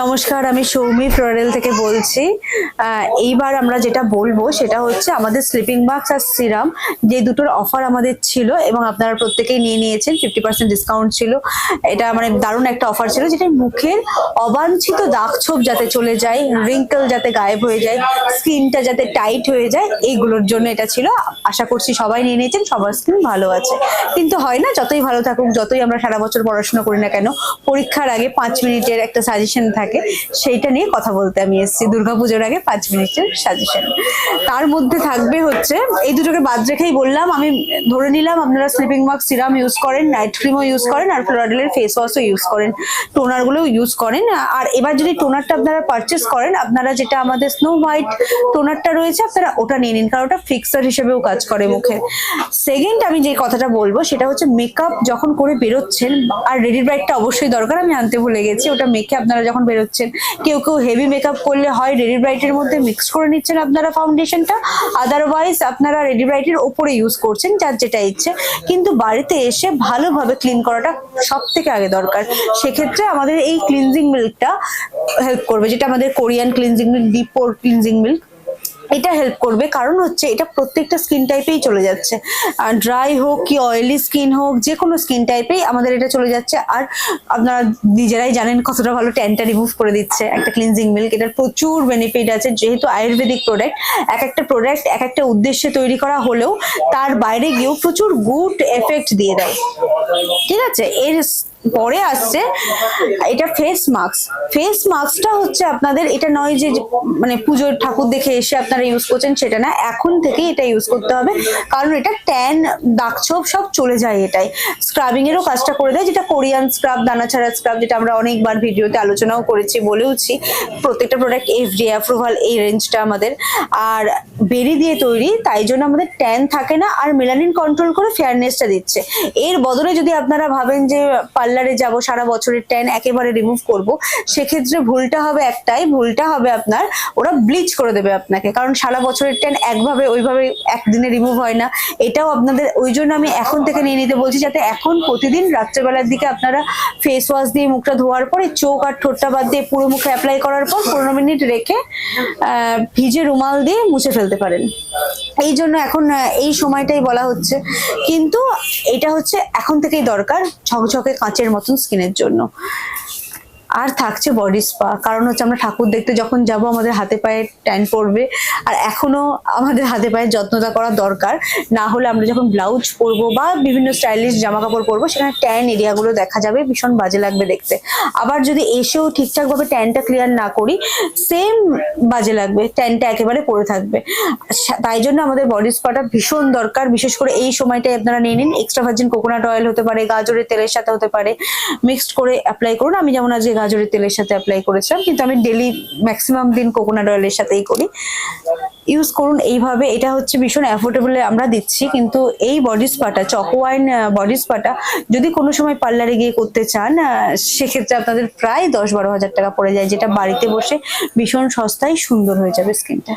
নমস্কার, আমি সৌমি ফ্লোরাল থেকে বলছি। এইবার আমরা যেটা বলবো সেটা হচ্ছে আমাদের স্লিপিং মাস্ক আর সিরাম, যে দুটোর অফার আমাদের ছিল এবং আপনারা প্রত্যেকেই নিয়ে নিয়েছেন। 50% ডিসকাউন্ট ছিল। এটা মানে দারুণ একটা অফার ছিল, যেটা মুখের অবাঞ্ছিত দাগ ছোপ যাতে চলে যায়, রিঙ্কেল যাতে গায়েব হয়ে যায়, স্কিনটা যাতে টাইট হয়ে যায়, এইগুলোর জন্য এটা ছিল। আশা করছি সবাই নিয়ে নিয়েছেন, সবার স্কিন ভালো আছে। কিন্তু হয় না, যতই ভালো থাকুক, যতই আমরা সারা বছর পড়াশোনা করি না কেন, পরীক্ষার আগে 5 মিনিটের একটা সাজেশন থাকে, সেইটা নিয়ে কথা বলতে আমি এসেছি। দুর্গাপুজোর আগে 5 মিনিটের সাজেশন, তার মধ্যে থাকবে হচ্ছে এই দুটোকে বাদ রেখেই বললাম। আমি ধরে নিলাম আপনারা স্লিপিং মাস্ক সিরাম ইউজ করেন, নাইট ক্রিমও ইউজ করেন, আর ফ্লোরাডেলের ফেস ওয়াশও ইউজ করেন, টোনার গুলোও ইউজ করেন। আর এবার যদি টোনারটা আপনারা পারচেস করেন, আপনারা যেটা আমাদের স্নো হোয়াইট টোনারটা রয়েছে, আপনারা ওটা নিয়ে নিন, কারণ ওটা ফিক্সার হিসেবেও কাজ করে মুখে। সেকেন্ড আমি যে কথাটা বলবো সেটা হচ্ছে মেকআপ যখন করে বেরোচ্ছেন, আর রেডি ব্রাইটটা অবশ্যই দরকার, আমি আনতে ভুলে গেছি। ওটা মেখে আপনারা যখন বেরোচ্ছেন, কেউ কেউ হেভি মেকআপ করলে হয় রেডি ব্রাইটের মধ্যে মিক্স করে নিচ্ছেন আপনারা ফাউন্ডেশনটা, আদারওয়াইজ আপনারা রেডি ব্রাইটের ওপরে ইউজ করছেন, যার যেটা ইচ্ছে। কিন্তু বাড়িতে এসে ভালোভাবে ক্লিন করাটা সব থেকে আগে দরকার। সেক্ষেত্রে আমাদের এই ক্লিনজিং মিল্কটা হেল্প করবে, যেটা আমাদের কোরিয়ান ক্লিনজিং মিল্ক, ডিপ পোর ক্লিনজিং মিল্ক, এটা হেল্প করবে। কারণ হচ্ছে এটা প্রত্যেকটা স্কিন টাইপেই চলে যাচ্ছে, ড্রাই হোক কি অয়েলি স্কিন হোক, যে কোনো স্কিন টাইপেই আমাদের এটা চলে যাচ্ছে। আর আপনারা নিজেরাই জানেন কতটা ভালো ট্যানটা রিমুভ করে দিচ্ছে একটা ক্লিনজিং মিল্ক। এটার প্রচুর বেনিফিট আছে, যেহেতু আয়ুর্বেদিক প্রোডাক্ট, এক একটা প্রোডাক্ট এক একটা উদ্দেশ্যে তৈরি করা হলেও তার বাইরে গিয়েও প্রচুর গুড এফেক্ট দিয়ে দেয়। ঠিক আছে, এর পরে আসছে এটা ফেস মাস্ক। ফেস মাস্কটা হচ্ছে আপনাদের, এটা নয় যে মানে পুজোর ঠাকুর দেখে এসে আপনারা ইউজ করছেন, সেটা না, এখন থেকে এটা ইউজ করতে হবে। কারণ এটা ট্যান দাগ ছোপ সব চলে যায়, এটাই স্ক্রাবিং এরও কাজটা করে দেয়, যেটা কোরিয়ান স্ক্রাব, দানা ছাড়া স্ক্রাব, যেটা আমরা অনেকবার ভিডিওতে আলোচনাও করেছি, বলেওছি। প্রত্যেকটা প্রোডাক্ট এফডিএ অ্যাপ্রুভাল, এই রেঞ্জটা আমাদের। আর বেরি দিয়ে তৈরি, তাই জন্য আমাদের ট্যান থাকে না, আর মেলানিন কন্ট্রোল করে ফেয়ারনেসটা দিচ্ছে। এর বদলে যদি আপনারা ভাবেন যে পার্লারে যাব, সারা বছরের ট্যান একেবারে রিমুভ করব, সেক্ষেত্রে ভুলটা হবে একটাই, ভুলটা হবে আপনার ওরা ব্লিচ করে দেবে আপনাকে। কারণ সারা বছরের ট্যান একভাবে ওইভাবে একদিনে রিমুভ হয় না। এটাও আপনাদের, ওই জন্য আমি এখন থেকে নিয়ে নিতে বলছি, যাতে এখন প্রতিদিন রাত্রেবেলার দিকে আপনারা ফেস ওয়াশ দিয়ে মুখটা ধোয়ার পরে চোখ আর ঠোঁটটা বাদ দিয়ে পুরো মুখে অ্যাপ্লাই করার পর 15 মিনিট রেখে ভিজে রুমাল দিয়ে মুছে ফেলতে পারেন। এই জন্য এখন এই সময়টাই বলা হচ্ছে, কিন্তু এটা হচ্ছে এখন থেকেই দরকার ঝকঝকে কাঁচের মতন স্কিনের জন্য। আর থাকছে বডি স্পা, কারণ হচ্ছে আমরা ঠাকুর দেখতে যখন যাব আমাদের হাতে পায়ে ট্যান পড়বে, আর এখনো আমাদের হাতে পায়ে যত্নটা করা দরকার। না হলে আমরা যখন ব্লাউজ পরবো বা বিভিন্ন স্টাইলিশ জামা কাপড় পরবো, সেখানে ট্যান এরিয়াগুলো দেখা যাবে, ভীষণ বাজে লাগবে দেখতে। আবার যদি এসেও ঠিকঠাক ভাবে ট্যানটা ক্লিয়ার না করি, সেম বাজে লাগবে, ট্যানটা একেবারে পড়ে থাকবে। তাই জন্য আমাদের বডি স্পাটা ভীষণ দরকার। বিশেষ করে এই সময়টাই আপনারা নিয়ে নিন। এক্সট্রা ভার্জিন কোকোনাট অয়েল হতে পারে, গাজরের তেলের সাথে হতে পারে, মিক্সড করে অ্যাপ্লাই করুন। আমি যেমন আজকে গাজরের তেলের সাথে অ্যাপ্লাই করেছিলাম, কিন্তু আমি ডেলি ম্যাক্সিমাম দিন কোকোনাট অয়েলের সাথেই করি। ইউজ করুন এইভাবে। এটা হচ্ছে ভীষণ অ্যাফোর্ডেবলে আমরা দিচ্ছি। কিন্তু এই বডি স্পাটা, চকোয়াইন বডি স্পাটা যদি কোনো সময় পার্লারে গিয়ে করতে চান, সেক্ষেত্রে আপনাদের প্রায় 10-12 হাজার টাকা পড়ে যায়, যেটা বাড়িতে বসে ভীষণ সস্তায় সুন্দর হয়ে যাবে স্কিনটা।